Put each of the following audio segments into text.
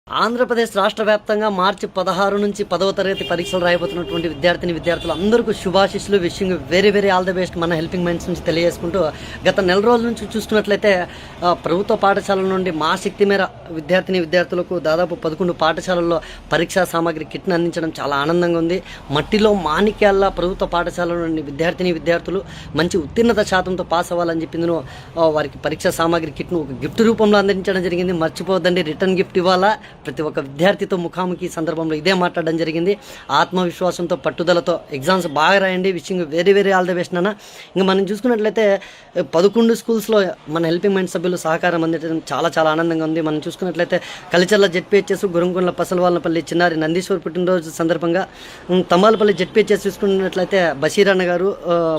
ఆంధ్రప్రదేశ్ రాష్ట్ర వ్యాప్తంగా మార్చి 16 నుంచి 10వ తరగతి పరీక్షలు రాయబోతున్నటువంటి విద్యార్థులు అందరికీ శుభాశిస్సులు. Wishing very very all the best. మన హెల్పింగ్ మైండ్స్ నుంచి తెలియజేసుకుంటూ గత నెల రోజుల నుంచి చూసుకున్నట్లయితే ప్రభుత్వ పాఠశాలల నుండి మా శక్తి మేర విద్యార్థులకు దాదాపు 11 పాఠశాలల్లో పరీక్షా సామాగ్రి కిట్ను అందించడం చాలా ఆనందంగా ఉంది. మట్టిలో మాణిక్యాల ప్రభుత్వ పాఠశాలల నుండి విద్యార్థులు మంచి ఉత్తీర్ణత శాతంతో పాస్ అవ్వాలని చెప్పింది. వారికి పరీక్షా సామాగ్రి కిట్ను ఒక గిఫ్ట్ రూపంలో అందించడం జరిగింది. మర్చిపోద్దండి, రిటర్న్ గిఫ్ట్ ఇవ్వాలా. ప్రతి ఒక్క విద్యార్థితో ముఖాముఖి సందర్భంలో ఇదే మాట్లాడడం జరిగింది. ఆత్మవిశ్వాసంతో పట్టుదలతో ఎగ్జామ్స్ బాగా రాయండి. Wishing very very all the best నాన్న. ఇంకా మనం చూసుకున్నట్లయితే 11 స్కూల్స్లో మన హెల్పింగ్ మైండ్ సభ్యులు సహకారం అందించడం చాలా చాలా ఆనందంగా ఉంది. మనం చూసుకున్నట్లయితే కలిచర్ల జెడ్పీహెచ్ఎస్, గురంకొండల పసలవాళ్ళపల్లి చిన్నారి నందీశ్వర్ పుట్టినరోజు సందర్భంగా తమ్మాలపల్లి జెడ్పీహెచ్ఎస్ చూసుకున్నట్లయితే బషీరన్న గారు,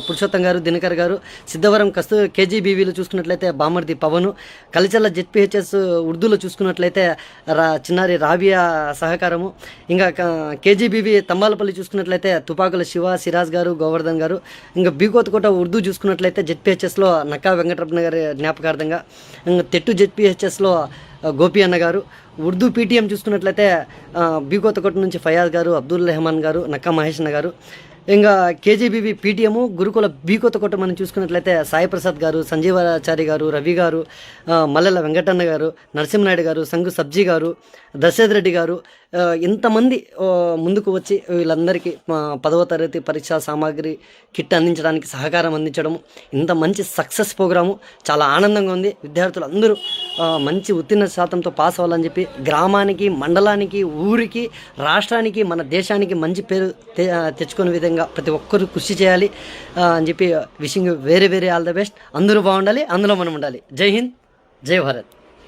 పురుషోత్తం గారు, దినకర్ గారు, సిద్ధవరం కేజీబీవీలో చూసుకున్నట్లయితే బామర్ది పవను, కలిచర్ల జెడ్పీహెచ్ఎస్ ఉర్దూలో చూసుకున్నట్లయితే చిన్నారి రాబియా సహకారము. ఇంకా కేజీబీవీ తంబాలపల్లి చూసుకున్నట్లయితే తుపాకుల శివ, సిరాజ్ గారు, గోవర్ధన్ గారు. ఇంకా బీకోతకోట ఉర్దూ చూసుకున్నట్లయితే జెడ్పీహెచ్ఎస్లో నక్కా వెంకటరమణ గారి జ్ఞాపకార్థంగా. ఇంకా తెట్టు జెడ్పీహెచ్ఎస్లో గోపి అన్న గారు. ఉర్దూ పీటీఎం చూసుకున్నట్లయితే బీకోతకోట నుంచి ఫయాజ్ గారు, అబ్దుల్ రెహమాన్ గారు, నక్కా మహేష్ అన్న గారు. ఇంకా కేజీబీవీ పీటీఎము గురుకుల బీకోతకోట మనం చూసుకున్నట్లయితే సాయి ప్రసాద్ గారు, సంజీవాచారి గారు, రవి గారు, మల్లెల వెంకటన్న గారు, నరసింహనాయుడు గారు, సంగు సబ్జీ గారు, దశరథ్ రెడ్డి గారు, ఇంతమంది ముందుకు వచ్చి వీళ్ళందరికీ 10వ తరగతి పరీక్షా సామాగ్రి కిట్ అందించడానికి సహకారం అందించడం, ఇంత మంచి సక్సెస్ ప్రోగ్రాము చాలా ఆనందంగా ఉంది. విద్యార్థులు అందరూ మంచి ఉత్తీర్ణ శాతంతో పాస్ అవ్వాలని చెప్పి గ్రామానికి, మండలానికి, ఊరికి, రాష్ట్రానికి, మన దేశానికి మంచి పేరు తెచ్చుకునే విధంగా ప్రతి ఒక్కరూ కృషి చేయాలి అని చెప్పి wishing very very all the best. అందరూ బాగుండాలి, అందులో మనం ఉండాలి. జై హింద్, జై భారత్.